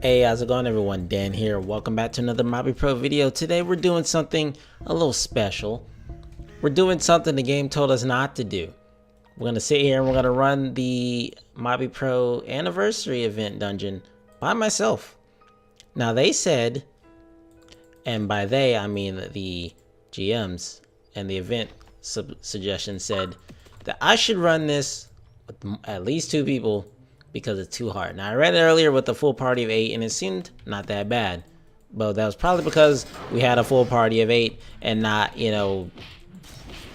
Hey, how's it going everyone? Dan here. Welcome back to another MabiPro video. Today we're doing something a little special. We're doing something the game told us not to do. We're going to sit here and we're going to run the MabiPro Anniversary event dungeon by myself. Now they said, and by they I mean the GMs and the event suggestion said that I should run this with at least 2 people because it's too hard. Now I read it earlier with a full party of 8 and it seemed not that bad, but that was probably because we had a full party of 8 and not, you know,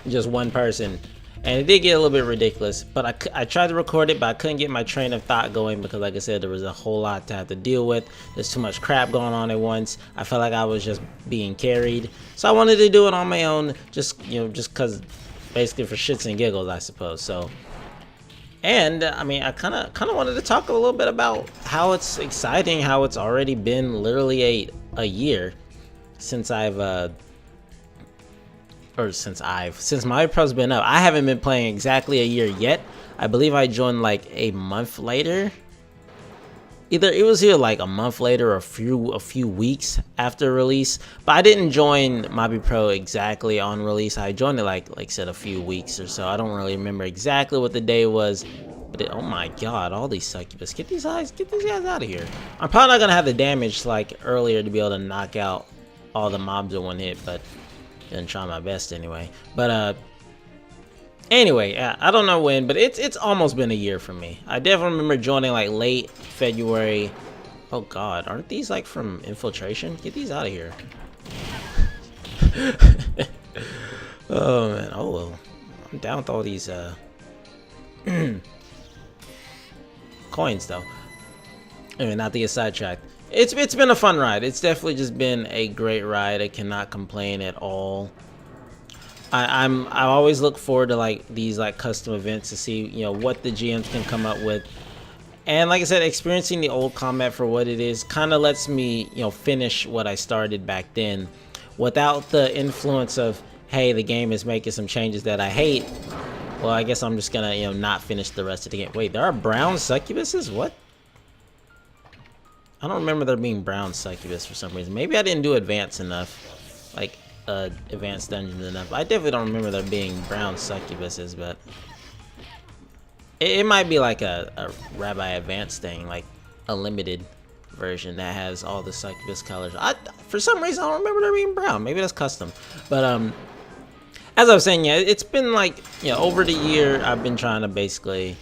just one person, and it did get a little bit ridiculous. But I tried to record it, but I couldn't get my train of thought going because, like I said, there was a whole lot to have to deal with. There's too much crap going on at once. I felt like I was just being carried, so I wanted to do it on my own, just because, basically for shits and giggles, I suppose. So. And I mean, I kind of wanted to talk a little bit about how it's exciting, how it's already been literally a year since since MabiPro's been up. I haven't been playing exactly a year yet. I believe I joined like a month later. It was here like a month later or a few weeks after release, but I didn't join MabiPro exactly on release. I joined it like I said, a few weeks or so. I don't really remember exactly what the day was, but oh my god, all these succubus, get these guys out of here. I'm probably not gonna have the damage like earlier to be able to knock out all the mobs in one hit, but gonna try my best anyway. But anyway, I don't know when, but it's almost been a year for me. I definitely remember joining like late February. Oh god, aren't these like from infiltration? Get these out of here. Oh man, oh well. I'm down with all these coins though. Anyway, not to get sidetracked. It's been a fun ride. It's definitely just been a great ride. I cannot complain at all. I always look forward to like these like custom events to see, you know, what the GMs can come up with. And like I said, experiencing the old combat for what it is kind of lets me, you know, finish what I started back then without the influence of, hey, the game is making some changes that I hate. Well, I guess I'm just gonna, you know, not finish the rest of the game. Wait, there are brown succubuses? What? I don't remember there being brown succubus for some reason. Maybe I didn't do advanced enough, like advanced dungeons enough. I definitely don't remember there being brown succubuses, but it might be like a Rabbi Advanced thing, like a limited version that has all the succubus colors. For some reason I don't remember there being brown. Maybe that's custom. But as I was saying, yeah, it's been like, you know, over the year I've been trying to basically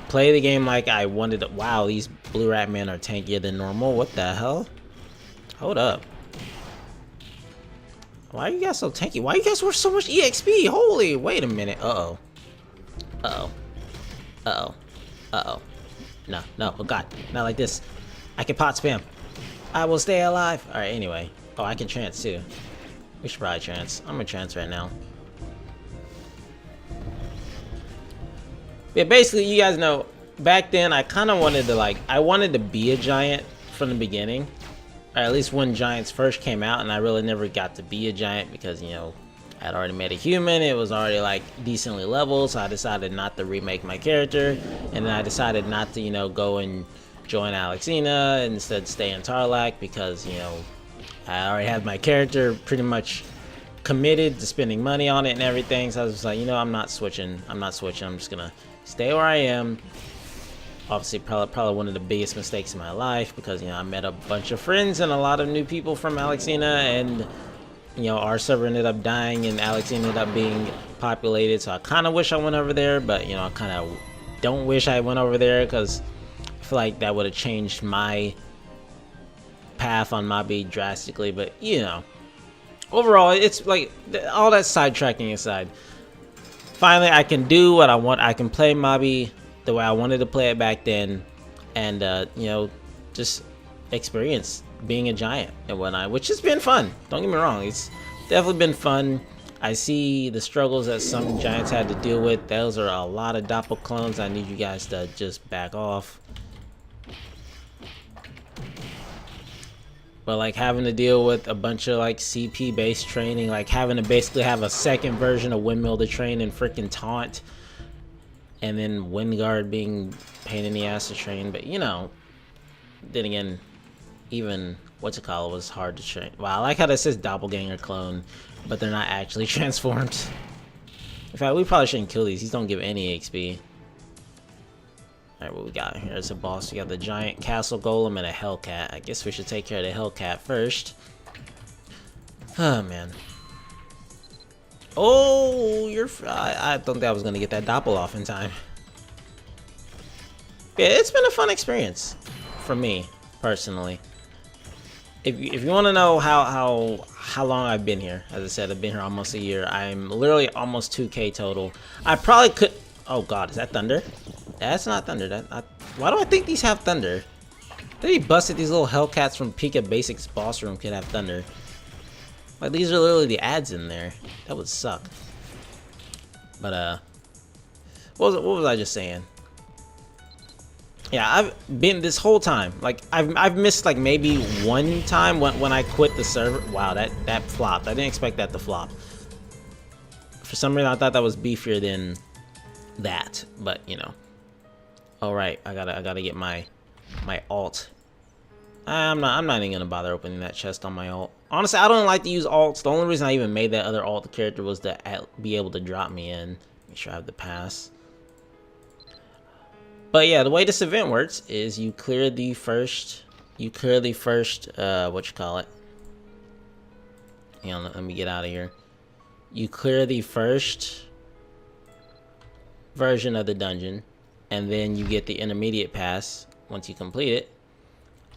play the game like I wanted to. Wow, these blue rat men are tankier than normal. What the hell? Hold up. Why are you guys so tanky? Why you guys worth so much EXP? Holy, wait a minute. Uh-oh. Uh-oh. Uh-oh. Uh-oh. No, no, oh god. Not like this. I can pot spam. I will stay alive. Alright, anyway. Oh, I can trance too. We should probably trance. I'm gonna trance right now. Yeah, basically, you guys know, back then I kind of wanted to I wanted to be a giant from the beginning. Or at least when giants first came out, and I really never got to be a giant because, you know, I'd already made a human. It was already like decently leveled, so I decided not to remake my character, and then I decided not to, you know, go and join Alexina and instead stay in Tarlac because, you know, I already had my character pretty much committed to spending money on it and everything. So I was just like, you know, I'm not switching. I'm just gonna stay where I am. Obviously, probably one of the biggest mistakes in my life because, you know, I met a bunch of friends and a lot of new people from Alexina, and, you know, our server ended up dying and Alexina ended up being populated. So I kind of wish I went over there, but, you know, I kind of don't wish I went over there because I feel like that would have changed my path on Mabi drastically. But, you know, overall, it's like all that sidetracking aside, finally I can do what I want. I can play Mabi the way I wanted to play it back then, and you know, just experience being a giant and whatnot, which has been fun. Don't get me wrong, it's definitely been fun. I see the struggles that some giants had to deal with. Those are a lot of doppel clones. I need you guys to just back off. But like having to deal with a bunch of like CP based training, like having to basically have a second version of windmill to train and freaking taunt, and then Windguard being pain in the ass to train. But you know, then again, even what's it called was hard to train. Wow, I like how that says doppelganger clone, but they're not actually transformed. In fact, we probably shouldn't kill these. These don't give any XP. Alright, what we got? Here's a boss. We got the giant castle golem and a hellcat. I guess we should take care of the hellcat first. Oh, man. Oh, I don't think I was going to get that doppel off in time. Yeah, it's been a fun experience for me, personally. If you want to know how long I've been here, as I said, I've been here almost a year. I'm literally almost 2K total. I probably could... Oh, God, is that thunder? That's not thunder. Why do I think these have thunder? They busted these little Hellcats from Pika Basics boss room could have thunder. Like, these are literally the ads in there. That would suck. But, what was I just saying? Yeah, I've been this whole time. Like, I've missed, like, maybe one time when I quit the server. Wow, that flopped. I didn't expect that to flop. For some reason, I thought that was beefier than that. But, you know. Alright, I gotta get my alt. I'm not even gonna bother opening that chest on my alt. Honestly, I don't like to use alts. The only reason I even made that other alt character was to be able to drop me in. Make sure I have the pass. But yeah, the way this event works is you clear the first, what you call it? Hang on, let me get out of here. You clear the first version of the dungeon, and then you get the intermediate pass once you complete it.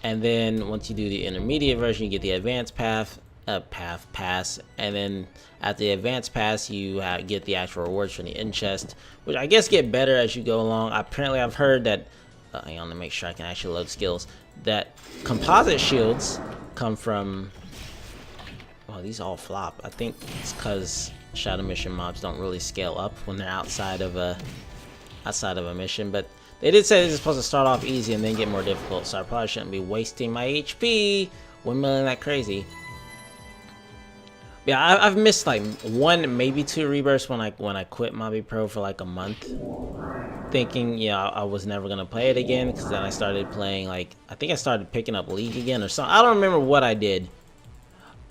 And then once you do the intermediate version, you get the advanced pass, and then at the advanced pass, you get the actual rewards from the end chest, which I guess get better as you go along. Apparently, I've heard that. Hang on to make sure I can actually load skills. That composite shields come from. Well, these all flop. I think it's because Shadow Mission mobs don't really scale up when they're outside of a mission, but. They did say this is supposed to start off easy and then get more difficult, so I probably shouldn't be wasting my HP windmilling that crazy. Yeah, I've missed like one, maybe two rebirths when I quit MabiPro for like a month, thinking I was never gonna play it again, because then I started playing, like, I think I started picking up League again or something. I don't remember what I did,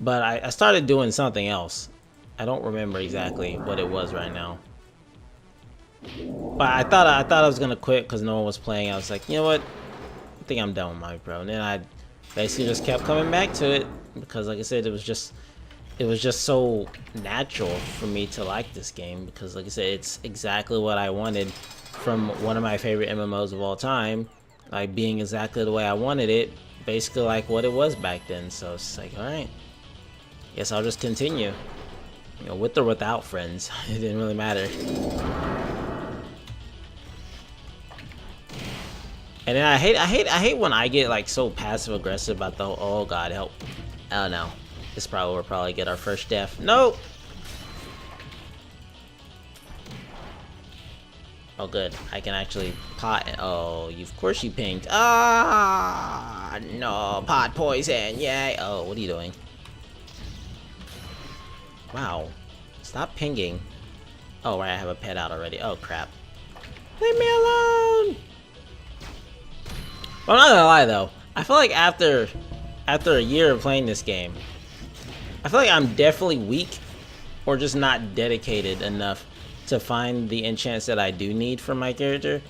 but I started doing something else. I don't remember exactly what it was right now. But I thought I was gonna quit because no one was playing. I was like, you know what? I think I'm done with MabiPro. And then I basically just kept coming back to it because, like I said, it was just so natural for me to like this game, because, like I said, it's exactly what I wanted from one of my favorite MMOs of all time, like being exactly the way I wanted it, basically like what it was back then. So it's like, all right, guess I'll just continue, with or without friends. It didn't really matter. And then I hate when I get like so passive aggressive about the whole, oh god help. Oh no. This probably will probably get our first death. Nope. Oh good. I can actually pot. Oh, of course you pinged. Ah no, pot poison. Yay. Oh, what are you doing? Wow. Stop pinging. Oh right, I have a pet out already. Oh crap. Leave me alone. Well, I'm not gonna lie though. I feel like after a year of playing this game, I feel like I'm definitely weak, or just not dedicated enough to find the enchants that I do need for my character.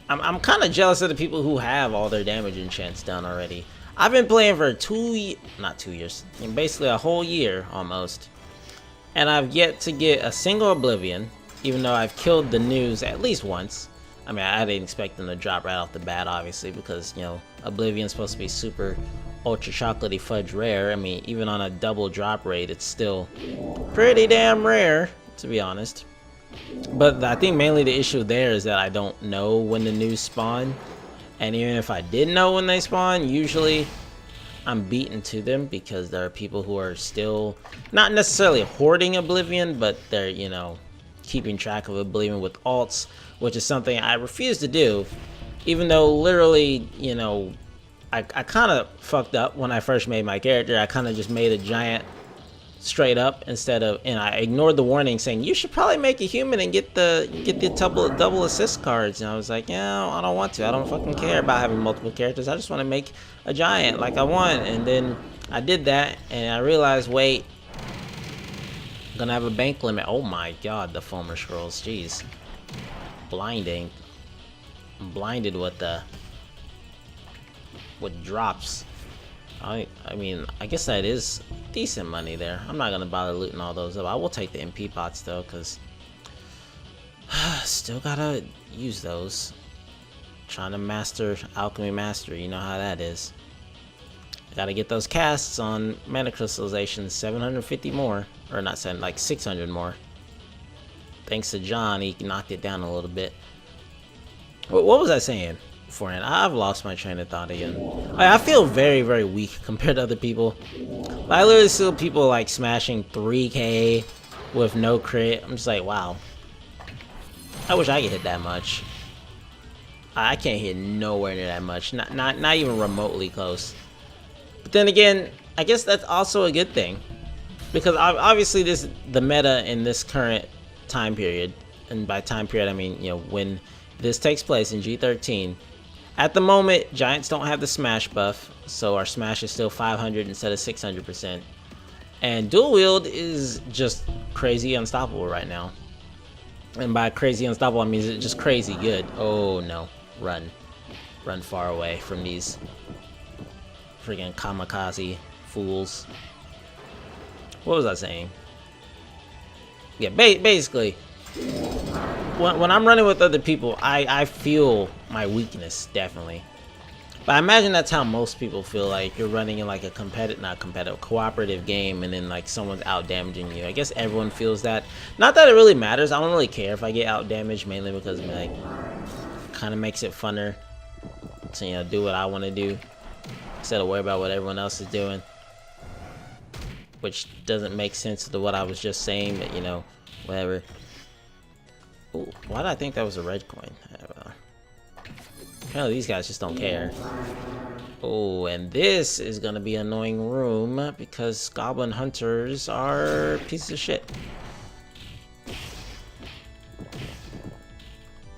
I'm kind of jealous of the people who have all their damage enchants done already. I've been playing for not 2 years, basically a whole year almost, and I've yet to get a single Oblivion, even though I've killed the news at least once. I mean, I didn't expect them to drop right off the bat, obviously, because, Oblivion's supposed to be super ultra chocolatey fudge rare. I mean, even on a double drop rate, it's still pretty damn rare, to be honest. But I think mainly the issue there is that I don't know when the news spawn. And even if I did know when they spawn, usually I'm beaten to them, because there are people who are still not necessarily hoarding Oblivion, but they're, keeping track of Oblivion with alts, which is something I refuse to do, even though literally, I kind of fucked up when I first made my character. I kind of just made a giant straight up instead of, and I ignored the warning saying you should probably make a human and get the double assist cards. And I was like, yeah, I don't want to. I don't fucking care about having multiple characters. I just want to make a giant like I want. And then I did that, and I realized, wait, I'm gonna have a bank limit. Oh my god, the foamer scrolls, jeez, blinding. I'm blinded with drops. I mean, I guess that is decent money there. I'm not gonna bother looting all those up. I will take the MP pots though, cause still gotta use those. Trying to master alchemy mastery, you know how that is. I gotta get those casts on mana crystallization, 750 more, or not 7, like 600 more. Thanks to John, he knocked it down a little bit. What was I saying beforehand? I've lost my train of thought again. I feel very, very weak compared to other people. I literally see people like smashing 3K with no crit. I'm just like, wow. I wish I could hit that much. I can't hit nowhere near that much. Not even remotely close. But then again, I guess that's also a good thing, because obviously the meta in this current time period, and by time period I mean, you know, when this takes place in G13. At the moment, Giants don't have the smash buff, so our smash is still 500 instead of 600%. And dual wield is just crazy unstoppable right now. And by crazy unstoppable, I mean it's just crazy good. Oh no, run. Run far away from these freaking kamikaze fools. What was I saying? Yeah, basically, when I'm running with other people, I feel my weakness, definitely. But I imagine that's how most people feel, like you're running in like a cooperative game, and then like someone's out damaging you. I guess everyone feels that. Not that it really matters. I don't really care if I get out damaged, mainly because like kind of makes it funner to, you know, do what I want to do instead of worry about what everyone else is doing, which doesn't make sense to what I was just saying, but you know, whatever. Ooh, why did I think that was a red coin? Apparently these guys just don't care. Oh, and this is gonna be an annoying room because goblin hunters are pieces of shit.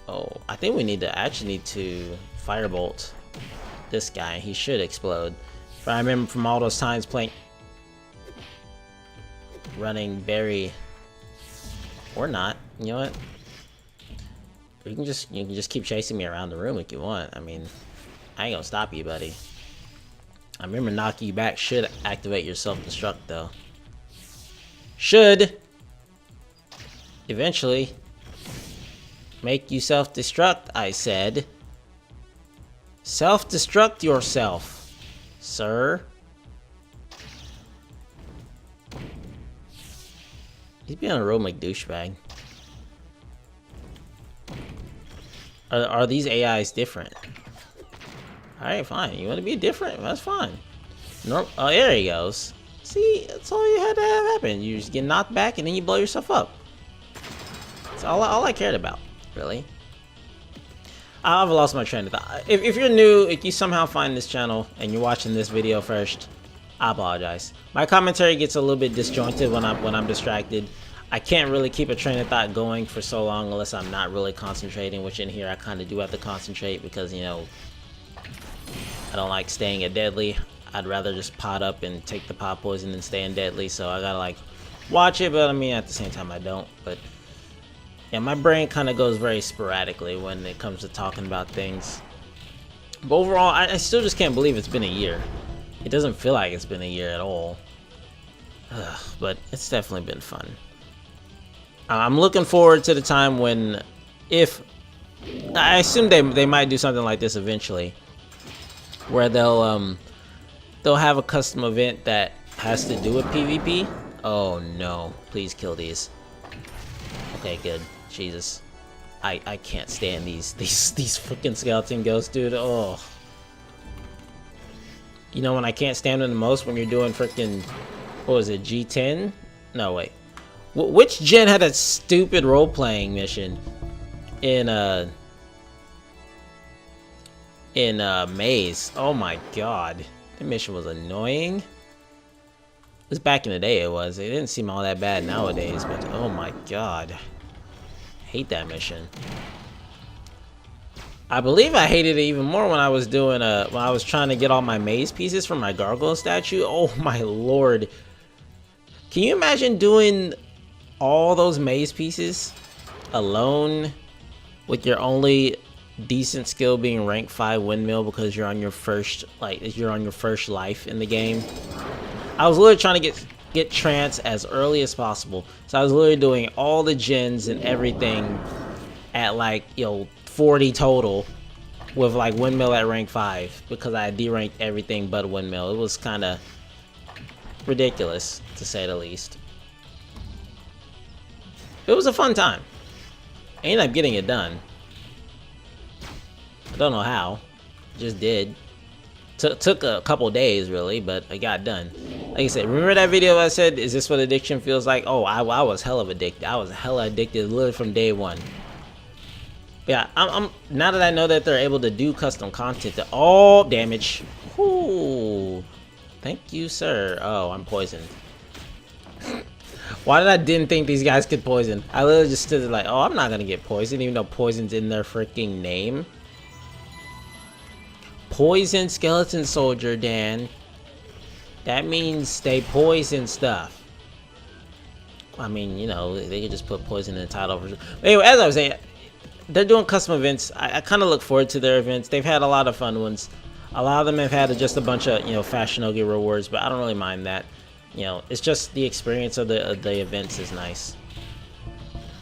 Oh, I think we actually need to firebolt this guy. He should explode. If I remember from all those times playing, running berry, or not. You know what? You can just keep chasing me around the room if you want. I mean, I ain't gonna stop you, buddy. I remember knocking you back should activate your self-destruct though. Should eventually make you self-destruct, I said. Self-destruct yourself, sir. He's being a real McDouchebag. Are these AIs different? Alright, fine. You want to be different? That's fine. Oh, there he goes. See, that's all you had to have happen. You just get knocked back and then you blow yourself up. That's all I cared about, really. I've lost my train of thought. If you're new, if you somehow find this channel and you're watching this video first, I apologize. My commentary gets a little bit disjointed when I'm distracted. I can't really keep a train of thought going for so long unless I'm not really concentrating, which in here I kind of do have to concentrate because, you know, I don't like staying at deadly. I'd rather just pot up and take the pot poison than stay in deadly, so I gotta like watch it, but I mean at the same time I don't. But yeah, my brain kind of goes very sporadically when it comes to talking about things. But overall, I still just can't believe it's been a year. It doesn't feel like it's been a year at all. Ugh, but it's definitely been fun. I'm looking forward to the time when, if I assume they might do something like this eventually, where they'll have a custom event that has to do with PvP. Oh no! Please kill these. Okay, good. Jesus, I can't stand these freaking skeleton ghosts, dude. Oh, you know when I can't stand them the most, when you're doing freaking, what was it, G10? No, wait. Which gen had a stupid role-playing mission in Maze? Oh my god, that mission was annoying. least back in the day it was. It didn't seem all that bad nowadays, but oh my god. Hate that mission. I believe I hated it even more when I was doing when I was trying to get all my maze pieces from my gargoyle statue. Oh my lord. Can you imagine doing all those maze pieces alone with your only decent skill being rank 5 windmill because you're on your first life in the game? I was literally trying to get trance as early as possible. So I was literally doing all the gens and everything at like, you know, 40 total with like windmill at rank 5 because I deranked everything but windmill. It was kind of ridiculous to say the least. It was a fun time. I ended up getting it done. I don't know how. Just did. Took a couple days really, but I got done. Like I said, remember that video I said, is this what addiction feels like? Oh, I was hella addicted. I was hella addicted literally from day one. Yeah, I'm now that I know that they're able to do custom content to all damage. Ooh, thank you, sir. Oh, I'm poisoned. Why did I didn't think these guys could poison? I literally just stood there like, oh, I'm not gonna get poisoned, even though poison's in their freaking name. Poison skeleton soldier, Dan. That means they poison stuff. I mean, you know, they could just put poison in the title. But anyway, as I was saying, they're doing custom events. I kind of look forward to their events. They've had a lot of fun ones. A lot of them have had just a bunch of, you know, Fashionogi rewards, but I don't really mind that. You know, it's just the experience of the events is nice.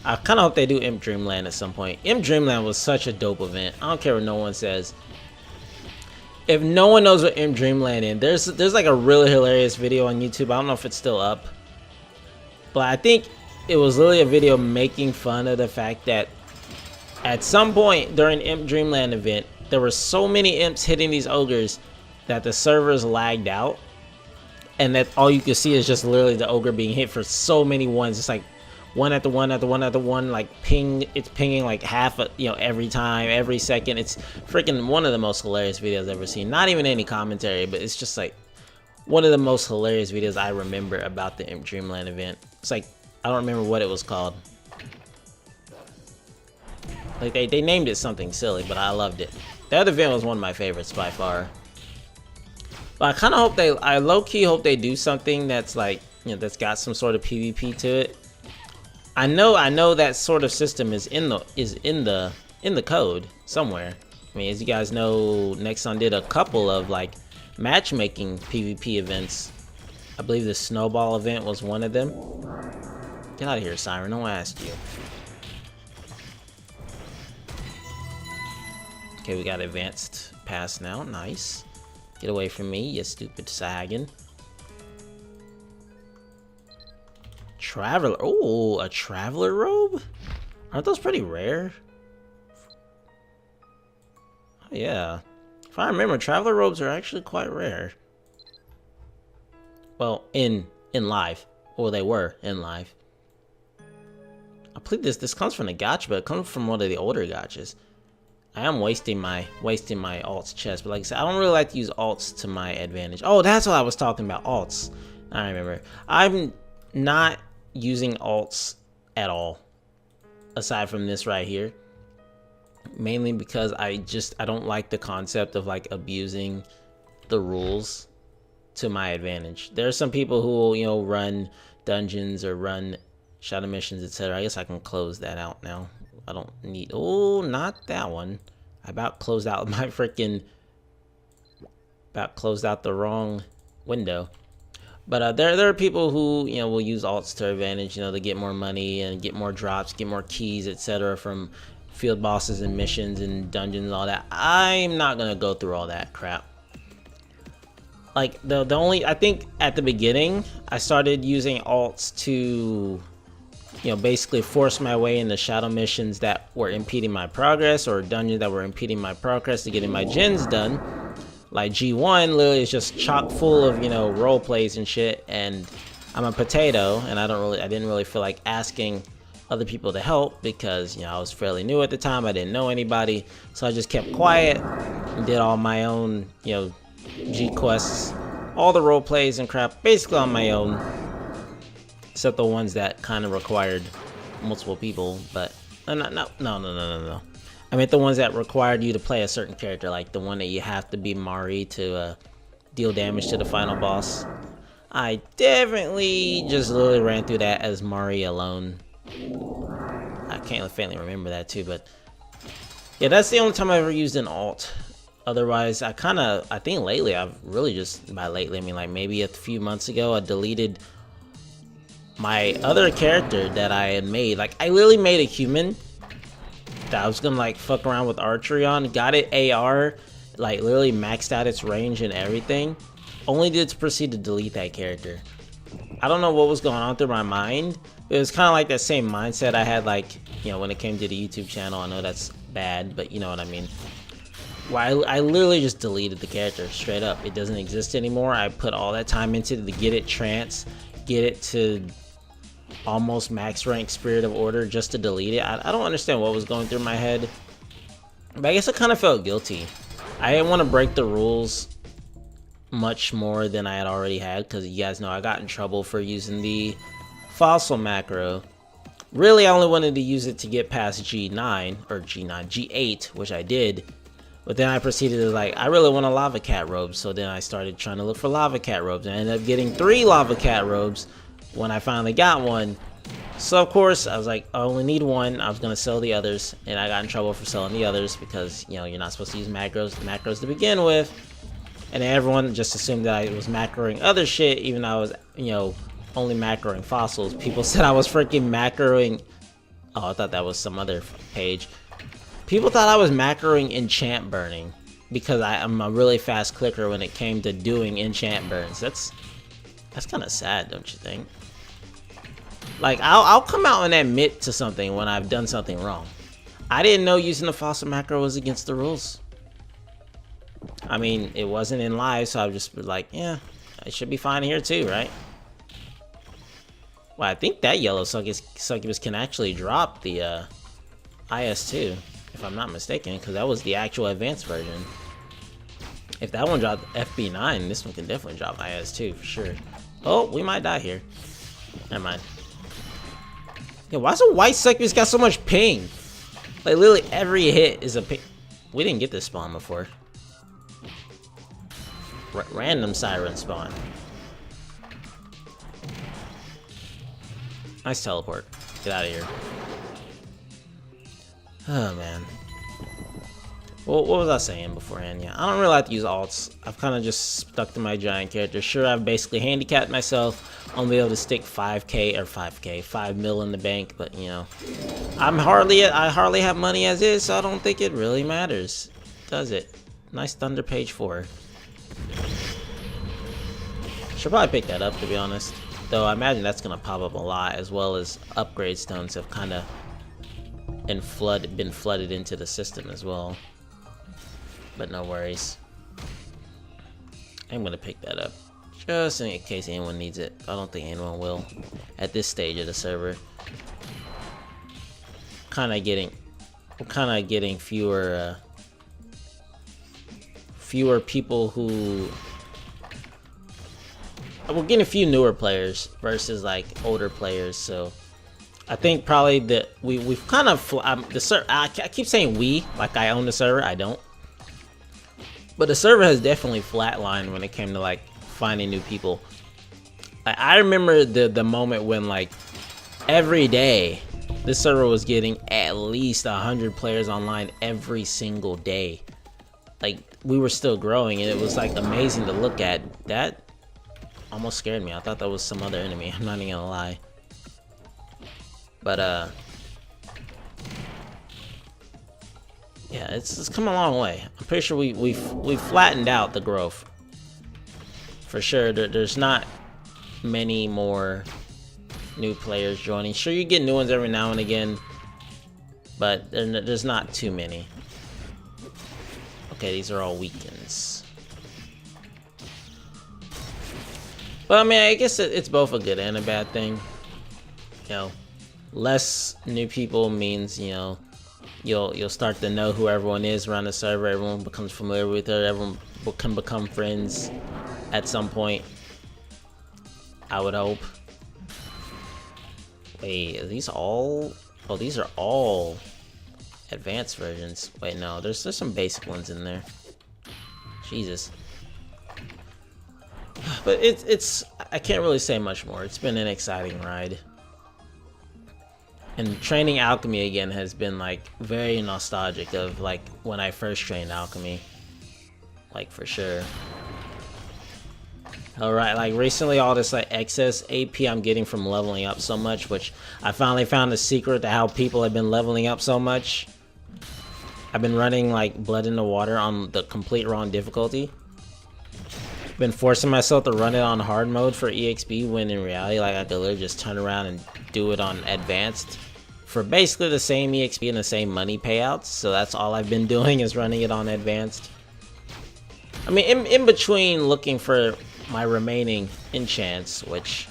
I kind of hope they do Imp Dreamland at some point. Imp Dreamland was such a dope event. I don't care what no one says. If no one knows what Imp Dreamland is, there's like a really hilarious video on YouTube. I don't know if it's still up, but I think it was literally a video making fun of the fact that at some point during Imp Dreamland event, there were so many imps hitting these ogres that the servers lagged out, and that all you could see is just literally the ogre being hit for so many ones. It's like one after one after one after one, like it's pinging like half, you know, every time, every second. It's freaking one of the most hilarious videos I've ever seen. Not even any commentary, but it's just like one of the most hilarious videos I remember about the Imp Dreamland event. It's like, I don't remember what it was called. Like they named it something silly, but I loved it. The other event was one of my favorites by far. But I kind of hope I low-key hope they do something that's like, you know, that's got some sort of PvP to it. I know that sort of system is in the code somewhere. I mean, as you guys know, Nexon did a couple of like matchmaking PvP events. I believe the Snowball event was one of them. Get out of here, Siren. No one asked you. Okay, we got advanced pass now. Nice. Get away from me, you stupid Sagan. Traveler. Oh, a traveler robe? Aren't those pretty rare? Oh, yeah. If I remember, traveler robes are actually quite rare. Well, in live. Or they were in live. I believe this comes from the gacha, but it comes from one of the older gachas. I am wasting my alts chest, but like I said, I don't really like to use alts to my advantage. Oh, that's what I was talking about, alts. I remember. I'm not using alts at all, aside from this right here. Mainly because I don't like the concept of like abusing the rules to my advantage. There are some people who will, you know, run dungeons or run shadow missions, etc. I guess I can close that out now. I don't need, oh, not that one. I about closed out my freaking, closed out the wrong window. But there are people who, you know, will use alts to advantage, you know, to get more money and get more drops, get more keys, etc. from field bosses and missions and dungeons and all that. I'm not gonna go through all that crap. Like the only, I think at the beginning I started using alts to, you know, basically force my way into shadow missions that were impeding my progress, or dungeons that were impeding my progress to getting my gens done. Like G1 literally is just chock full of, you know, role plays and shit, and I'm a potato, and I didn't really feel like asking other people to help because, you know, I was fairly new at the time. I didn't know anybody, so I just kept quiet and did all my own, you know, G quests all the role plays and crap basically on my own, except the ones that kind of required multiple people. But no. I meant the ones that required you to play a certain character, like the one that you have to be Mari to deal damage to the final boss. I definitely just literally ran through that as Mari alone. I can't faintly remember that too, but yeah, that's the only time I ever used an alt. Otherwise, I think lately, I've really just, by lately, I mean like maybe a few months ago, I deleted my other character that I had made. Like, I literally made a human that I was gonna like fuck around with archery on, got it AR, like literally maxed out its range and everything, only did to proceed to delete that character. I don't know what was going on through my mind. It was kind of like that same mindset I had, like, you know, when it came to the YouTube channel. I know that's bad, but you know what I mean. Well, I literally just deleted the character straight up. It doesn't exist anymore. I put all that time into it to get it trance, get it to almost max rank Spirit of Order just to delete it. I don't understand what was going through my head, but I guess I kind of felt guilty. I didn't want to break the rules much more than I had already had, because you guys know I got in trouble for using the fossil macro. Really, I only wanted to use it to get past G9, or G8, which I did. But then I proceeded to, like, I really want a lava cat robe, so then I started trying to look for lava cat robes. And I ended up getting 3 lava cat robes when I finally got one. So of course, I was like, I only need one. I was gonna sell the others, and I got in trouble for selling the others because, you know, you're not supposed to use macros to begin with. And everyone just assumed that I was macroing other shit, even though I was, you know, only macroing fossils. People said I was freaking macroing. Oh, I thought that was some other page. People thought I was macroing enchant burning because I'm a really fast clicker when it came to doing enchant burns. That's kind of sad, don't you think? Like, I'll come out and admit to something when I've done something wrong. I didn't know using the fossil macro was against the rules. I mean, it wasn't in live, so I was just like, yeah, it should be fine here too, right? Well, I think that yellow succubus can actually drop the IS2, if I'm not mistaken, because that was the actual advanced version. If that one dropped FB9, this one can definitely drop IS2 for sure. Oh, we might die here. Never mind. Yeah, why's a white succubus got so much ping? Like, literally every hit is a ping. We didn't get this spawn before. Random siren spawn. Nice teleport. Get out of here. Oh man. Well, what was I saying beforehand? Yeah, I don't really like to use alts. I've kind of just stuck to my giant character. Sure, I've basically handicapped myself on being able to stick 5 mil in the bank, but you know, I hardly have money as is, so I don't think it really matters, does it? Nice Thunder page 4. Should probably pick that up, to be honest. Though I imagine that's gonna pop up a lot, as well as upgrade stones have kind of been flooded into the system as well. But no worries. I'm gonna pick that up just in case anyone needs it. I don't think anyone will at this stage of the server. We're kind of getting fewer people who. We're getting a few newer players versus like older players, so I think probably that we've kind of I keep saying we like I own the server. I don't, but the server has definitely flatlined when it came to like finding new people. I remember the moment when like every day this server was getting at least 100 players online every single day. Like, we were still growing, and it was like amazing to look at. That almost scared me. I thought that was some other enemy. I'm not even gonna lie. But yeah, it's come a long way. I'm pretty sure we've flattened out the growth. For sure, there's not many more new players joining. Sure, you get new ones every now and again, but there's not too many. Okay, these are all weekends. But I mean, I guess it's both a good and a bad thing. You know, less new people means, you know, you'll start to know who everyone is around the server. Everyone becomes familiar with her. Everyone can become friends. at some point. I would hope. Wait, are these all? Oh, these are all advanced versions. Wait, no, there's some basic ones in there. Jesus. But it's I can't really say much more. It's been an exciting ride. And training alchemy again has been like very nostalgic of like when I first trained alchemy. Like for sure. Alright, like recently all this like excess AP I'm getting from leveling up so much, which I finally found the secret to how people have been leveling up so much. I've been running like Blood in the Water on the complete wrong difficulty. Been forcing myself to run it on hard mode for EXP when in reality like I could literally just turn around and do it on advanced for basically the same EXP and the same money payouts. So that's all I've been doing is running it on advanced. I mean in between looking for my remaining enchants, which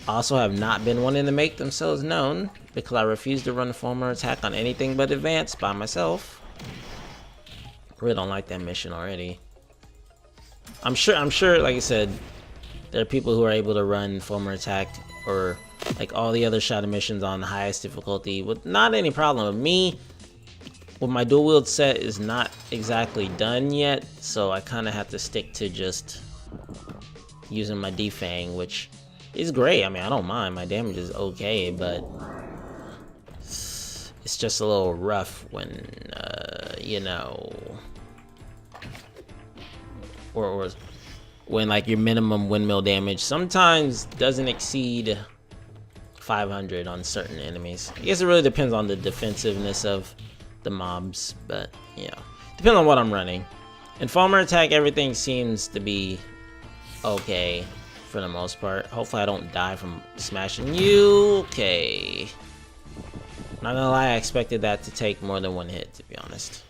also have not been wanting to make themselves known because I refuse to run a former attack on anything but advanced by myself. Really don't like that mission already. I'm sure, like I said, there are people who are able to run former attack or like all the other shadow missions on the highest difficulty with not any problem. With me, with my dual wield set is not exactly done yet, so I kind of have to stick to just using my defang, which is great. I mean, I don't mind. My damage is okay, but it's just a little rough when, you know, or when like your minimum windmill damage sometimes doesn't exceed 500 on certain enemies. I guess it really depends on the defensiveness of the mobs, but you know, depends on what I'm running. In former attack, everything seems to be okay for the most part. Hopefully I don't die from smashing you. Okay. Not gonna lie, I expected that to take more than one hit, to be honest.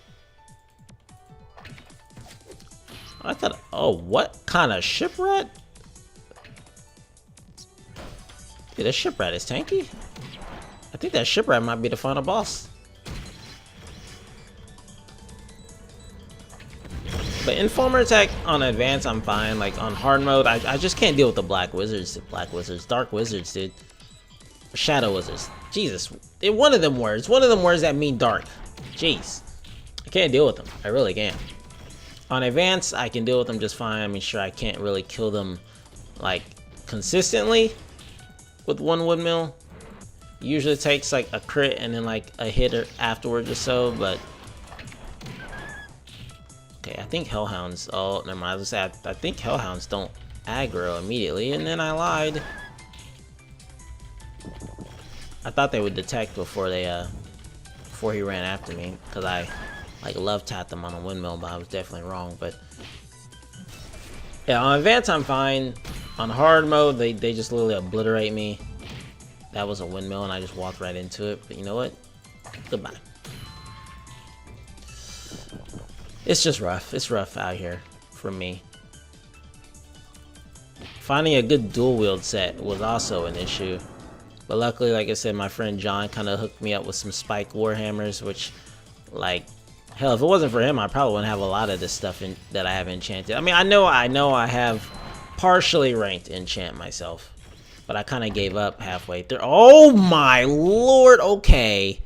I thought, oh, what kind of ship rat? Dude, this ship rat is tanky. I think that ship rat might be the final boss. But in former attack on advance, I'm fine. Like on hard mode, I just can't deal with the black wizards, dark wizards, dude. Shadow wizards. Jesus, one of them words that mean dark. Jeez, I can't deal with them. I really can't. On advance, I can deal with them just fine. I mean, sure, I can't really kill them like consistently with one windmill. Usually takes like a crit and then like a hit afterwards or so, but okay, I think hellhounds, oh, never mind, I was gonna say, I think hellhounds don't aggro immediately, and then I lied. I thought they would detect before they, before he ran after me, because I, like, love tapped him on a windmill, but I was definitely wrong, but yeah, on advance, I'm fine. On hard mode, they just literally obliterate me. That was a windmill, and I just walked right into it, but you know what? Goodbye. It's just rough. It's rough out here for me. Finding a good dual wield set was also an issue. But luckily, like I said, my friend John kind of hooked me up with some spike warhammers, which, like, hell, if it wasn't for him, I probably wouldn't have a lot of this stuff that I have enchanted. I mean, I know I have partially ranked enchant myself, but I kind of gave up halfway through. Oh my lord, okay.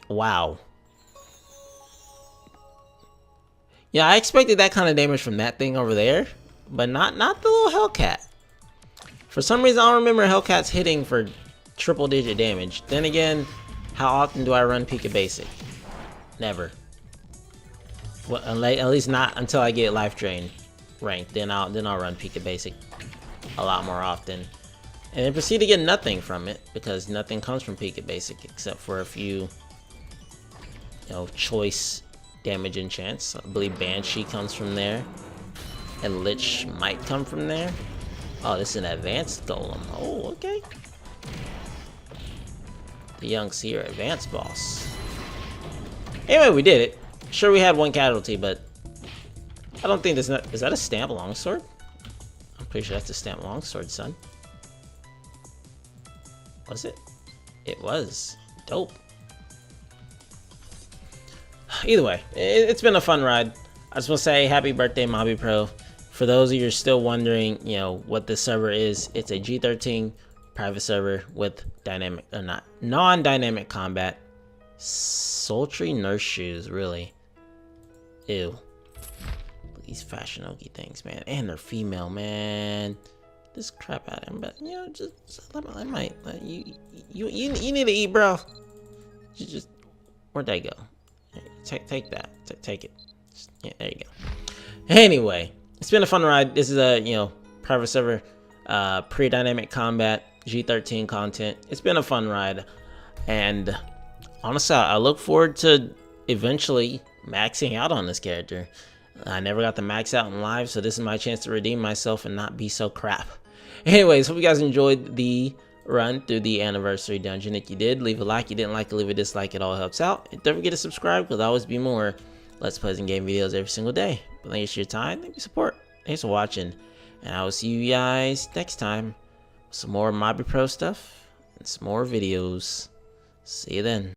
Wow. Yeah, I expected that kind of damage from that thing over there, but not the little Hellcat. For some reason, I don't remember Hellcats hitting for triple-digit damage. Then again, how often do I run Pika Basic? Never. Well, at least not until I get Life Drain ranked. Then I'll run Pika Basic a lot more often, and then proceed to get nothing from it because nothing comes from Pika Basic except for a few, you know, choice damage enchants. I believe Banshee comes from there, and Lich might come from there. Oh, this is an advanced golem. Oh, okay. The Young Seer advanced boss. Anyway, we did it. Sure, we had one casualty, but I don't think there's not. Is that a stamp longsword? I'm pretty sure that's a stamp longsword, son. Was it? It was. Dope. Either way, it's been a fun ride. I just want to say happy birthday, MabiPro. For those of you who are still wondering, you know, what this server is, it's a G13 private server with dynamic, or not, non-dynamic combat. Sultry nurse shoes, really. Ew. These Mabinogi things, man. And they're female, man. This crap out of him, but you know, just I might you need to eat, bro. Just where'd they go? Take that. Take it. Yeah, there you go. Anyway, it's been a fun ride. This is a, you know, private server, pre-dynamic combat, G13 content. It's been a fun ride, and honestly, I look forward to eventually maxing out on this character. I never got to max out in live, so this is my chance to redeem myself and not be so crap. Anyways, hope you guys enjoyed the run through the anniversary dungeon. If you did, leave a like. You didn't like it, leave a dislike. It all helps out. And don't forget to subscribe, because there'll always be more Let's Plays and game videos every single day. But thanks for your time. Thank you for support. Thanks for watching. And I will see you guys next time with some more MabiPro stuff and some more videos. See you then.